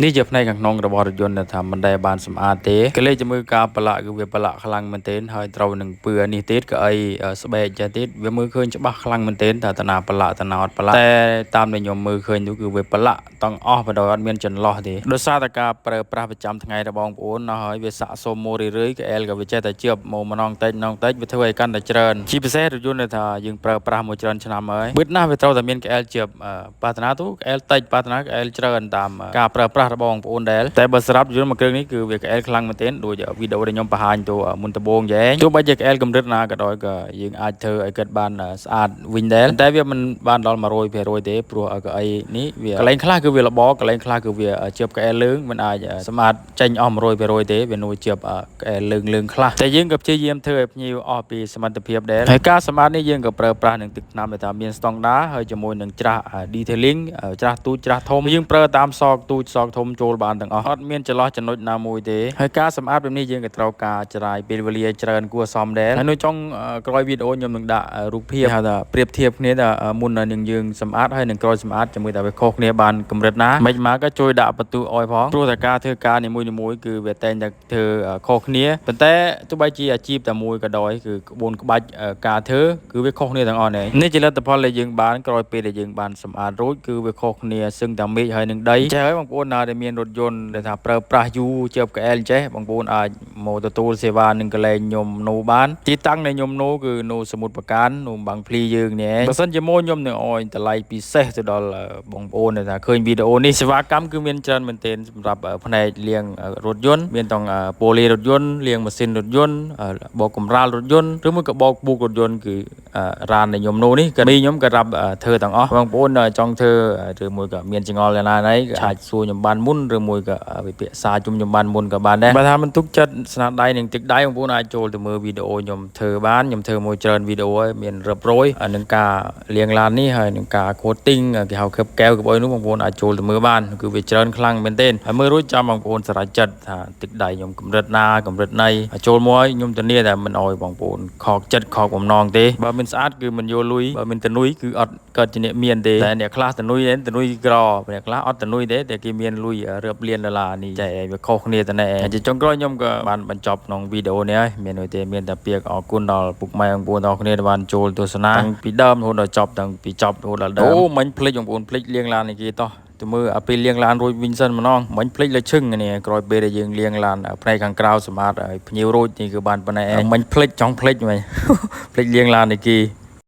នេះជាផ្នែកខាងក្នុងរបស់រថយន្តដែលថាមិនដែលបានសម្អាតទេក៏លេចជាមួយការប្រឡាក់គឺវាប្រឡាក់ខ្លាំងមែនទែនហើយត្រូវនឹងពឿនេះទៀតក៏អីស្បែកចេះទៀតវាមើលឃើញច្បាស់ខ្លាំងមែនទែនថាតាណាប្រឡាក់តាណាអត់ប្រឡាក់តែតាមដែលខ្ញុំមើលឃើញនោះគឺវាប្រឡាក់ទាំងអស់បើដោយអត់មានចន្លោះទេដោយសារតែការប្រើប្រាស់ប្រចាំថ្ងៃរបស់បងប្អូនណាហើយវាស័កសមមករឿយៗក្អែលក៏វាចេះតែជាប់មកម្ដងតិចវាធ្វើឲ្យកាន់តែច្រើនជាពិសេសរថយន្តដែលថាយើងប្រើប្រាស់មួយច្រើនឆ្នាំហើយបឹកណាស់វាត្រូវតែមានក្អែលជាប់បាតាណាទូក្អែលតិចបាតាណាក្អែលច្រើនតាមការប្រើប្រាស់របស់បងប្អូនដែរតែបើសម្រាប់យន្តមួយគ្រឿងនេះគឺវាក្អែលខ្លាំងមែនទែនដូចវីដេអូដែលខ្ញុំបង្ហាញទៅមុនដំបូងយ៉ែទោះបីជាក្អែលកម្រិតណាក៏ដោយក៏យើងអាចធ្វើឲ្យគាត់បានស្អាតវិញដែរតែវាមិនបានដល់100%ទេព្រោះកៅអីនេះវាកន្លែងខ្លះគឺវាល្អកន្លែងខ្លះគឺវាជាប់ក្អែលលើងមិនអាចសម្អាតចេញអស់100%ទេវានៅជាប់ក្អែលលើងខ្លះតែយើងក៏ព្យាយាមធ្វើឲ្យភ្ញៀវអស់ពីសមត្ថភាពដែរហើយការសម្អាតនេះយើងក៏ប្រើប្រាស់នឹងទឹកថ្នាំដែលថាមានស្តង់ដារហើយជាមួយនឹងច្រាស detailing ច្រាសទូចច្រាសធំយើងប្រើតាមសក់ទូចសក់ធំចូលបានទាំងអស់អត់មានចន្លោះចំណុចណាមួយទេហើយការសម្អាតបែបនេះយើងក៏ត្រូវការច្រាយពេលវេលាច្រើនគួរសមដែរហើយនៅចុងក្រោយវីដេអូខ្ញុំនឹងដាក់រូបភាពហៅថាប្រៀបធៀបគ្នាថាមុននឹងយើងសម្អាតហើយនឹងក្រោយសម្អាតជាមួយតែវាខុសគ្នាបានកម្រិតណាមិនមកក៏ជួយដាក់បន្ទូអោយផងព្រោះតែការធ្វើការនីមួយៗគឺវាតែងតែធ្វើខុសគ្នាប៉ុន្តែទោះបីជាអាជីពតែមួយក៏ដោយគឺក្បួនក្បាច់ការធ្វើគឺវាខុសគ្នាទាំងអស់នេះជាលទ្ធផលដែលយើងបានក្រោយពេលដែលយើងបានសម្អាតរួចគឺវាខុសគ្នាសឹងតែមេឃហើយនឹងដីចេះហើយបងប្អូនណាដែលមានរថយន្តដែលថាប្រើប្រាស់យូរជាប់កែលចេះបងប្អូនអាចមកទទួលសេវានឹងកន្លែងខ្ញុំនូបានទីតាំងនៃខ្ញុំនូគឺនូសមុទ្រប្រការនូបាំងភ្លីយើងនេះបើសិនជាមកខ្ញុំនឹងអោយតម្លៃពិសេសទៅដល់បងប្អូនដែលថាឃើញវីដេអូនេះសេវាកម្មគឺមានច្រើនមែនទែនសម្រាប់ផ្នែកលាងរថយន្តមានទាំងពូលីរថយន្តលាងម៉ាស៊ីនរថយន្តបោកកម្រាលរថយន្តឬមួយក៏បោកពូករថយន្តគឺរាននៃខ្ញុំនូនេះក៏ខ្ញុំក៏រាប់ធ្វើទាំងអស់បងប្អូនចង់ធ្វើឬមួយក៏មានចង្អល់យ៉ាងណាណីឆាច់សួរខ្ញុំបានមុនឬមួយក៏វិភាសាជុំខ្ញុំបានមុនក៏បានដែរបើថាមិនទុកចិត្តស្នាដៃនឹងទឹកដៃបងប្អូនអាចចូលទៅមើលវីដេអូខ្ញុំធ្វើបានខ្ញុំធ្វើមួយច្រើនវីដេអូហើយមានរាប់រយនឹងការលាងឡាននេះហើយនឹងការ coating គេហៅខឹបកែវក្បួយនោះបងប្អូនអាចចូលទៅមើលបានគឺវាច្រើនខ្លាំងមែនទែនហើយមើលរួចចាំបងប្អូនសម្រេចចិត្តថាទឹកដៃខ្ញុំកម្រិតណាកម្រិតណីចូលមកខ្ញុំធានាតែមិនអោយបងប្អូនខកចិត្តខកបំណងទេបើមិនស្អាតគឺមិនយកលុយបើមិនតនុយគឺអត់កើតជាអ្នកមានទេតែអ្នកខ្លះតនុយក្រអ្នកខ្លះអត់តនុយទេតែគេមានលុយរាប់លានដុល្លារនេះចែវាខុសគ្នាតែណែជាចុងក្រោយខ្ញុំក៏បានបញ្ចប់ក្នុងវីដេអូនេះហើយមានទេមានតែពាក្យអរគុណដល់ពុកម៉ែបងប្អូនទាំងគ្នាដែលបានចូលទស្សនាតាំងពីដើមរហូតដល់ចប់តាំងពីចប់រហូតដល់ដើមអូមិញភ្លេចបងប្អូនភ្លេចលាងឡាននេះគេតោះទៅមើលពេលលាងឡានរួចវិញសិនម្ដងមិញភ្លេចលើឈឹងនេះក្រោយពេលដែលយើងលាងឡានផ្នែកខាងក្រៅសម្អាតឲ្យភ្ញៀវរួចនេះគឺបានប៉ុណ្ណេះឯងមិញភ្លេចចង់ភ្លេចហ្មងភ្លេចលាងឡាននេះគេ